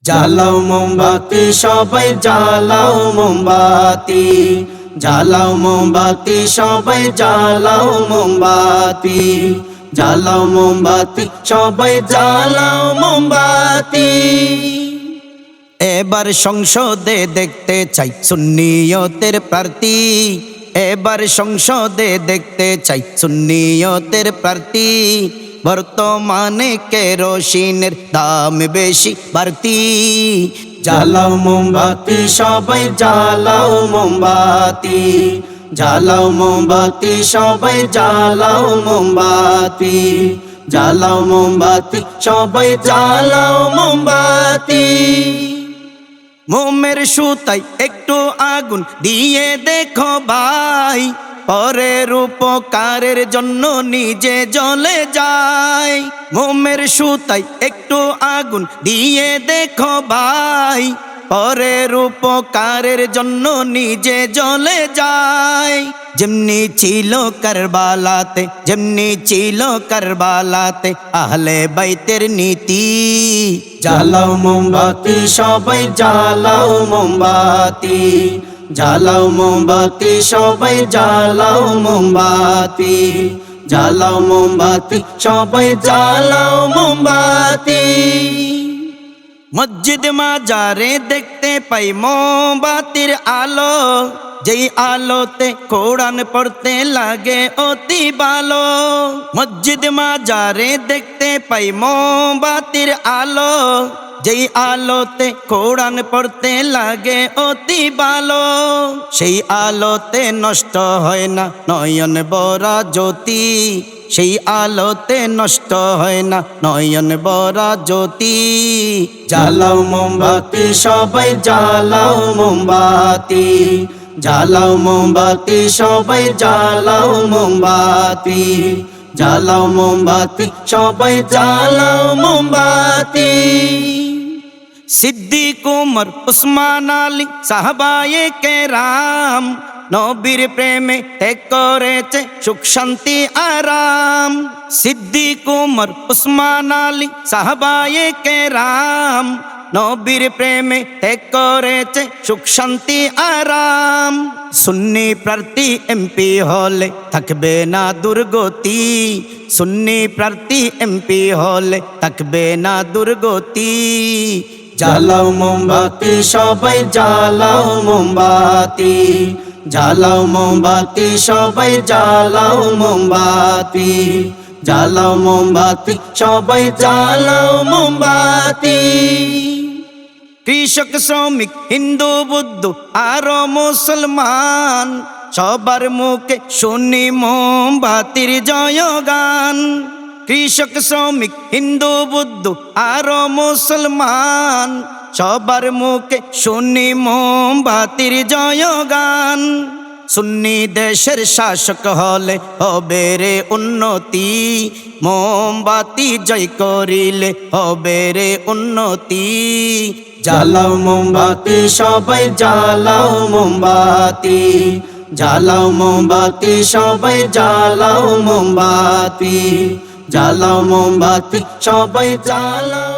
জ্বালাও মোমবাতি সবাই জ্বালাও মোমবাতি, জ্বালাও মোমবাতি সবাই জ্বালাও মোমবাতি, জ্বালাও মোমবাতি সবাই জ্বালাও মোমবাতি। এবার সংসদে দেখতে চাই সুন্নিয়তের প্রার্থী, এবার সংসদে দেখতে চাই সুন্নিয়তের প্রার্থী। বর্তমানে কেরোসিনের দাম বেশি বাড়তি, জ্বালাও মোমবাতি সবাই জ্বালাও মোমবাতি, জ্বালাও মোমবাতি সবাই জ্বালাও মোমবাতি, জ্বালাও মোমবাতি সবাই জ্বালাও মোমবাতি। মোমের সুতায় একটু আগুন দিয়ে দেখো ভাই, পরের উপকারের জন্য নিজে জ্বলে যায়। মোমের সুতায় একটু আগুন দিয়ে দেখো ভাই, পরের উপকারের জন্য নিজে জ্বলে যায়। যেমনি ছিল কারবালাতে, যেমনি ছিল কারবালাতে আহলে বাইতের নীতি। জ্বালাও মোমবাতি সবাই জ্বালাও মোমবাতি, জ্বালাও মোমবাতি সবাই জ্বালাও মোমবাতি, জ্বালাও মোমবাতি সবাই জ্বালাও মোমবাতি। মসজিদ মাজারে দেখতে পাই মোমবাতির আলো, যেই আলোতে কোরআন পড়তে লাগে অতি ভালো। মসজিদ মাজারে দেখতে পাই মোমবাতির আলো, যেই আলোতে কোরআন পড়তে লাগে অতি ভালো। সেই আলোতে নষ্ট হয় না নয়ন বরা জ্যোতি, সেই আলোতে নষ্ট হয় না নয়ন বরা জ্যোতি। জ্বালাও মোমবাতি সবাই জ্বালাও মোমবাতি, জ্বালাও মোমবাতি সবাই জ্বালাও মোমবাতি, জ্বালাও মোমবাতি সবাই জ্বালাও মোমবাতি। সিদ্দিক উমর উসমান আলী সাহাবায়ে কেরাম, নবীর প্রেমে ত্যাগ করেছে সুখ শান্তি আরাম। সিদ্দিক উমর উসমান আলী সাহাবায়ে কেরাম, নবীর প্রেমে ত্যাগ করেছে সুখ শান্তি আরাম। সুন্নি প্রার্থী এমপি হলে থাকবে না দুর্গতি, সুন্নি প্রার্থী এমপি হলে থাকবে না দুর্গতি। জ্বালাও মোমবাতি সবাই জ্বালাও মোমবাতি, জ্বালাও মোমবাতি সবাই জ্বালাও মোমবাতি, জ্বালাও মোমবাতি সবাই জ্বালাও মোমবাতি। কৃষক শ্রমিক হিন্দু বৌদ্ধ আর মুসলমান, সবার মুখে শুনি মোমবাতির জয়গান। কৃষক শ্রমিক হিন্দু বৌদ্ধ আর মুসলমান, সবার মুখে শুনি মোমবাতির জয়গান। সুন্নি দেশের শাসক হলে হবে রে উন্নতি, মোমবাতি জয় করিলে হবে রে উন্নতি। জ্বালাও মোমবাতি সবাই জ্বালাও মোমবাতি, জ্বালাও মোমবাতি সবাই জ্বালাও মোমবাতি, জ্বালাও মোমবাতি সবাই জ্বালাও।